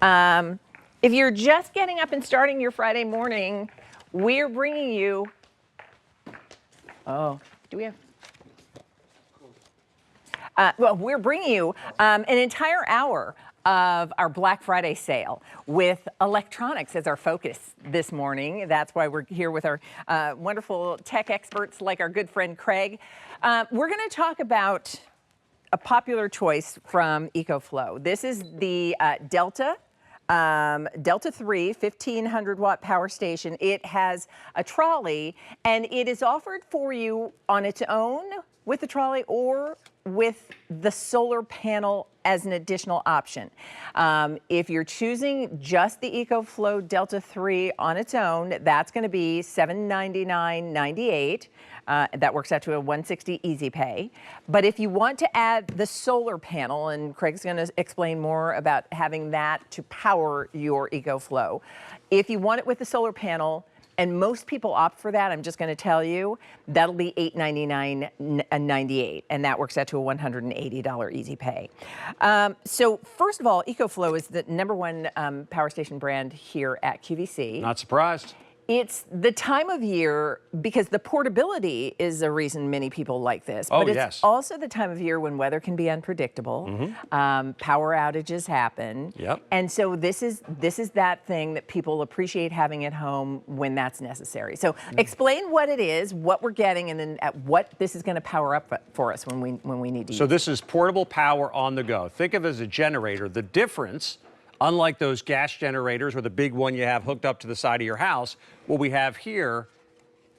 If you're just getting up and starting your Friday morning, we're bringing you, we're bringing you an entire hour of our Black Friday sale with electronics as our focus this morning. That's why we're here with our wonderful tech experts like our good friend Craig. We're going to talk about a popular choice from Ecoflow. This is the Delta 3 1500 watt power station. It has a trolley, and it is offered for you on its own with the trolley or with the solar panel as an additional option. If you're choosing just the Ecoflow Delta 3 on its own, that's going to be $799.98. That works out to a $160 easy pay. But if you want to add the solar panel, and Craig's going to explain more about having that to power your Ecoflow, if you want it with the solar panel, and most people opt for that, I'm just going to tell you, that'll be $899.98, and that works out to a $180 easy pay. So first of all, Ecoflow is the #1 power station brand here at QVC. Not surprised. It's the time of year because the portability is a reason many people like this. But it's also the time of year when weather can be unpredictable. Power outages happen. And so this is that thing that people appreciate having at home when that's necessary. So explain what it is, what we're getting, and then at what this is going to power up for us when we need to use it. So this is portable power on the go. Think of it as a generator. The difference, unlike those gas generators or the big one you have hooked up to the side of your house, what we have here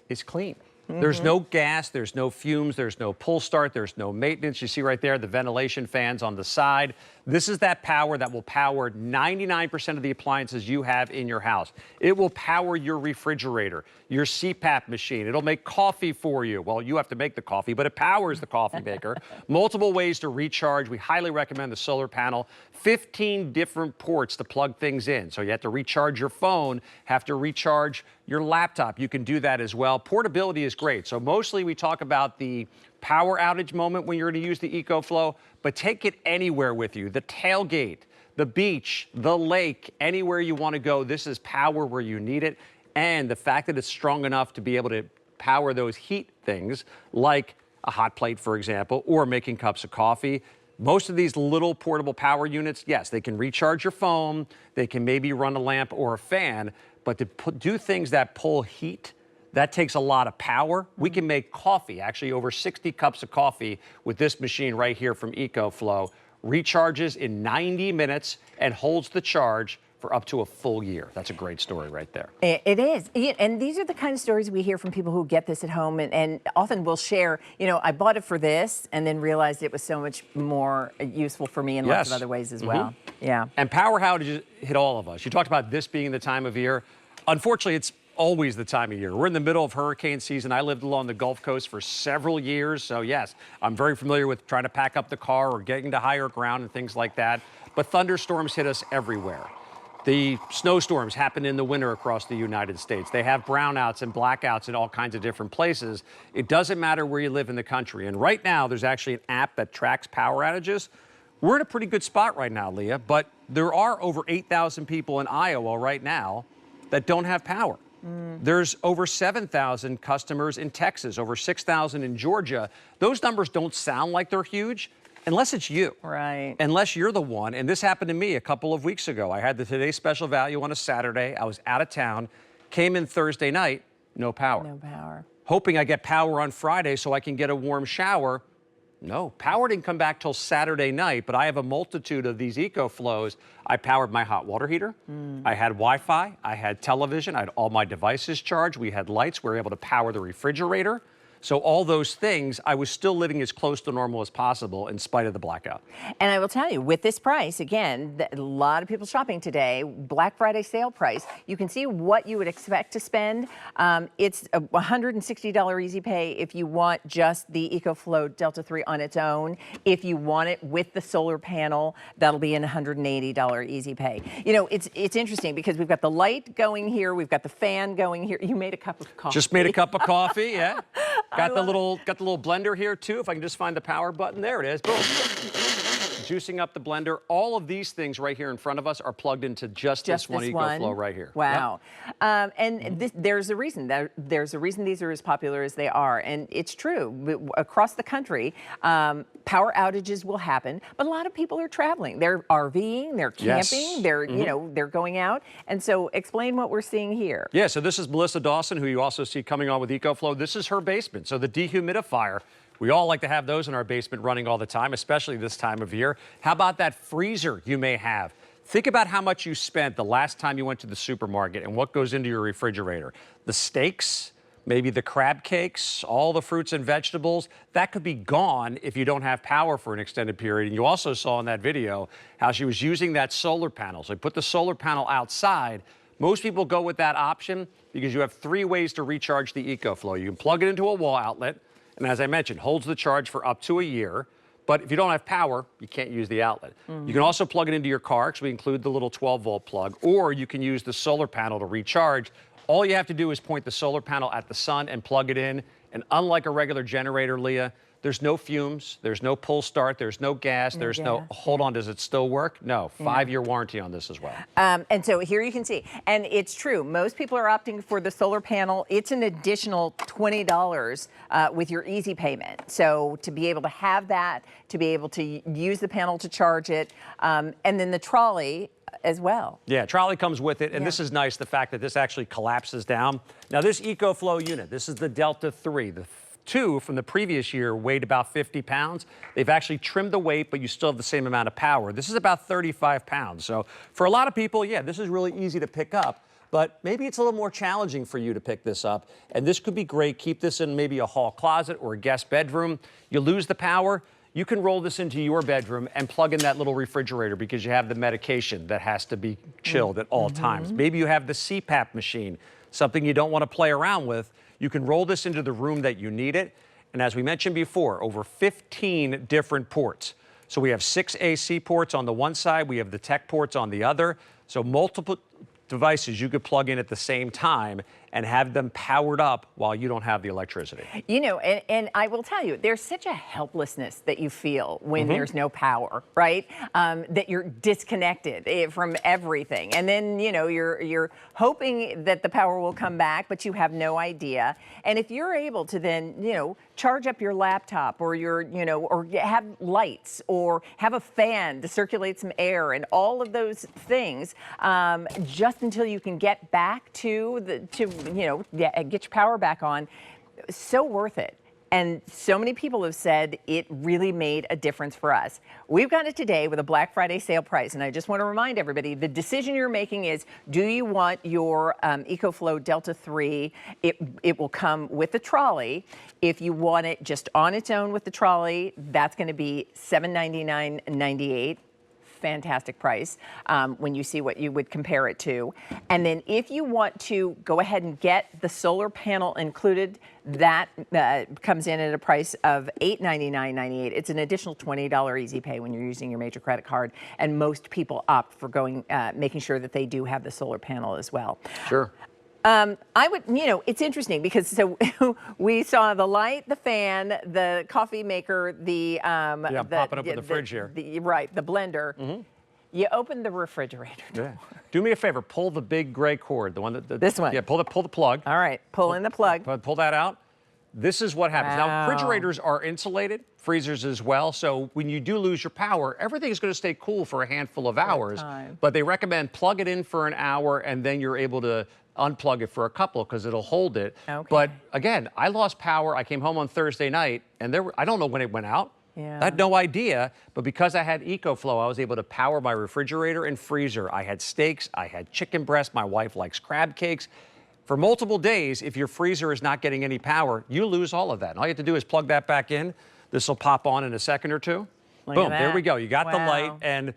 is clean. There's no gas, there's no fumes, there's no pull start, there's no maintenance. You see right there the ventilation fans on the side. This is that power that will power 99% of the appliances you have in your house. It will power your refrigerator, your CPAP machine. It'll make coffee for you. Well, you have to make the coffee, but it powers the coffee maker. Multiple ways to recharge. We highly recommend the solar panel. 15 different ports to plug things in. So you have to recharge your phone, have to recharge your laptop. You can do that as well. Portability is great. So mostly we talk about the power outage moment when you're going to use the Ecoflow, but take it anywhere with you. The tailgate, the beach, the lake, anywhere you want to go. This is power where you need it. And the fact that it's strong enough to be able to power those heat things like a hot plate, for example, or making cups of coffee. Most of these little portable power units, yes, they can recharge your phone, they can maybe run a lamp or a fan, but to do things that pull heat, that takes a lot of power. We can make coffee, actually over 60 cups of coffee with this machine right here from Ecoflow. Recharges in 90 minutes and holds the charge for up to a full year. That's a great story right there. It is. And these are the kind of stories we hear from people who get this at home and often will share, you know, I bought it for this and then realized it was so much more useful for me in lots of other ways as well. Yeah. And power outages hit all of us. You talked about this being the time of year. Unfortunately, it's always the time of year. We're in the middle of hurricane season. I lived along the Gulf Coast for several years. So yes, I'm very familiar with trying to pack up the car or getting to higher ground and things like that. But thunderstorms hit us everywhere. The snowstorms happen in the winter across the United States. They have brownouts and blackouts in all kinds of different places. It doesn't matter where you live in the country. And right now, there's actually an app that tracks power outages. We're in a pretty good spot right now, Leah, but there are over 8,000 people in Iowa right now that don't have power. There's over 7,000 customers in Texas, over 6,000 in Georgia. Those numbers don't sound like they're huge unless it's you. Right. Unless you're the one. And this happened to me a couple of weeks ago. I had the Today's Special Value on a Saturday. I was out of town, came in Thursday night, no power. No power. Hoping I get power on Friday so I can get a warm shower. No, power didn't come back till Saturday night, but I have a multitude of these Ecoflows. I powered my hot water heater. I had Wi-Fi. I had television. I had all my devices charged. We had lights. We were able to power the refrigerator. So all those things, I was still living as close to normal as possible in spite of the blackout. And I will tell you, with this price, again, a lot of people shopping today, Black Friday sale price, you can see what you would expect to spend. It's a $160 easy pay if you want just the Ecoflow Delta 3 on its own. If you want it with the solar panel, that'll be an $180 easy pay. You know, it's interesting because we've got the light going here, we've got the fan going here. You made a cup of coffee. Just made a cup of coffee, yeah. Got the little blender here too. If I can just find the power button, there it is. Boom. juicing up the blender. All of these things right here in front of us are plugged into just this one Ecoflow right here. Wow. Yep. There's a reason. There's a reason these are as popular as they are. And it's true. Across the country, power outages will happen, but a lot of people are traveling. They're RVing, they're camping, they're, you know, they're going out. And so explain what we're seeing here. Yeah, so this is Melissa Dawson, who you also see coming on with Ecoflow. This is her basement. So the dehumidifier, we all like to have those in our basement running all the time, especially this time of year. How about that freezer you may have? Think about how much you spent the last time you went to the supermarket and what goes into your refrigerator. The steaks, maybe the crab cakes, all the fruits and vegetables, that could be gone if you don't have power for an extended period. And you also saw in that video how she was using that solar panel. So put the solar panel outside. Most people go with that option because you have 3 ways to recharge the Ecoflow. You can plug it into a wall outlet, and as I mentioned, holds the charge for up to a year. But if you don't have power, you can't use the outlet. You can also plug it into your car, because we include the little 12-volt plug, or you can use the solar panel to recharge. All you have to do is point the solar panel at the sun and plug it in. And unlike a regular generator, Leah, there's no fumes, there's no pull start, there's no gas, there's no, hold on, does it still work? No, 5-year warranty on this as well. And so here you can see, and it's true, most people are opting for the solar panel. It's an additional $20 with your easy payment. So to be able to have that, to be able to use the panel to charge it, and then the trolley as well. Yeah, trolley comes with it, and this is nice, the fact that this actually collapses down. Now this Ecoflow unit, this is the Delta 3, the 2 from the previous year weighed about 50 pounds. They've actually trimmed the weight, but you still have the same amount of power. This is about 35 pounds. So for a lot of people, yeah, this is really easy to pick up, but maybe it's a little more challenging for you to pick this up. And this could be great. Keep this in maybe a hall closet or a guest bedroom. You lose the power, you can roll this into your bedroom and plug in that little refrigerator because you have the medication that has to be chilled at all times. Maybe you have the CPAP machine, something you don't want to play around with. You can roll this into the room that you need it. And as we mentioned before, over 15 different ports. So we have 6 AC ports on the one side, we have the tech ports on the other. So multiple devices you could plug in at the same time and have them powered up while you don't have the electricity. You know, and I will tell you, there's such a helplessness that you feel when there's no power, right? That you're disconnected from everything. And then, you know, you're hoping that the power will come back, but you have no idea. And if you're able to then, you know, charge up your laptop or your, you know, or have lights or have a fan to circulate some air and all of those things, just until you can get back to you know, get your power back on, so worth it. And so many people have said it really made a difference for us. We've got it today with a Black Friday sale price. And I just want to remind everybody, the decision you're making is, do you want your Ecoflow Delta 3? It will come with the trolley. If you want it just on its own with the trolley, that's going to be $799.98. Fantastic price when you see what you would compare it to. And then if you want to go ahead and get the solar panel included, that comes in at a price of $899.98. It's an additional $20 easy pay when you're using your major credit card. And most people opt for making sure that they do have the solar panel as well. Sure. I would, you know, it's interesting because so we saw the light, the fan, the coffee maker, the yeah, popping up in the fridge here. Right, the blender. You open the refrigerator door. Yeah. Do me a favor, pull the big gray cord, the one that this one. Yeah, pull the plug. All right, pull in the plug. Pull that out. This is what happens. Now, refrigerators are insulated, freezers as well. So when you do lose your power, everything is going to stay cool for a handful of hours. But they recommend plug it in for an hour and then you're able to unplug it for a couple because it'll hold it. Okay. But again, I lost power. I came home on Thursday night and I don't know when it went out. Yeah. I had no idea, but because I had Ecoflow, I was able to power my refrigerator and freezer. I had steaks, I had chicken breast. My wife likes crab cakes. For multiple days, if your freezer is not getting any power, you lose all of that. And all you have to do is plug that back in. This will pop on in a second or two. Boom, there we go. You got the light, and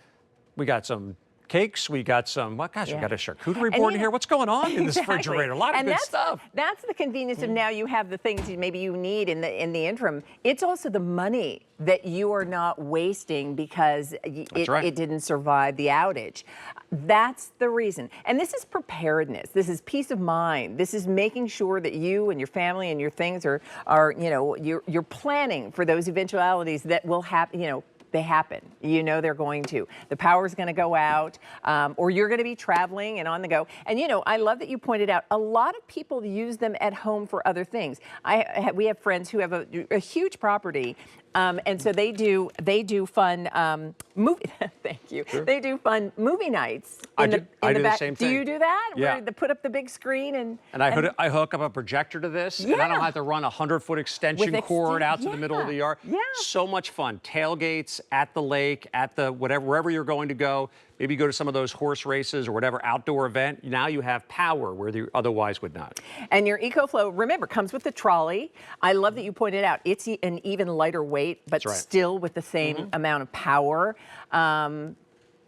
we got some cakes. We got some, well, gosh, we got a charcuterie board in here. What's going on in this refrigerator? A lot of good stuff. That's the convenience of now you have the things maybe you need in the interim. It's also the money that you are not wasting because it didn't survive the outage. That's the reason. And this is preparedness. This is peace of mind. This is making sure that you and your family and your things are you know, you're planning for those eventualities that will happen, you know, they happen. You know they're going to. The power's going to go out, or you're going to be traveling and on the go. And you know, I love that you pointed out a lot of people use them at home for other things. We have friends who have a huge property. And so they do fun movie. Thank you. Sure. They do fun movie nights. I In do the the back. same thing. Do you do that? Yeah. Where they put up the big screen and I hook up a projector to this, and I don't have to run a 100-foot extension cord out to the middle of the yard. Yeah. So much fun. Tailgates at the lake, at the wherever you're going to go. Maybe go to some of those horse races or whatever outdoor event. Now you have power where you otherwise would not. And your Ecoflow, remember, comes with the trolley. I love that you pointed out it's an even lighter weight, but still with the same amount of power.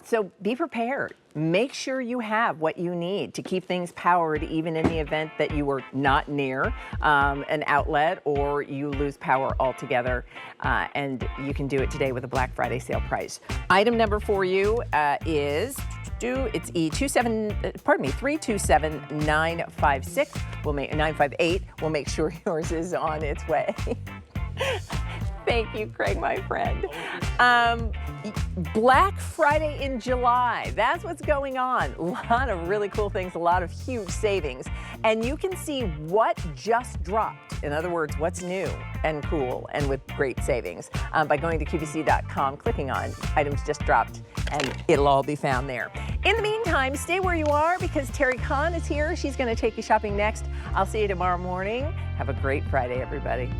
So be prepared. Make sure you have what you need to keep things powered, even in the event that you are not near an outlet or you lose power altogether. And you can do it today with a Black Friday sale price. Item number for you is it's E327-956. We'll make 958. We'll make sure yours is on its way. Thank you, Craig, my friend. Black Friday in July. That's what's going on. A lot of really cool things, a lot of huge savings. And you can see what just dropped. In other words, what's new and cool and with great savings by going to QVC.com, clicking on items just dropped, and it'll all be found there. In the meantime, stay where you are because Terry Kahn is here. She's going to take you shopping next. I'll see you tomorrow morning. Have a great Friday, everybody.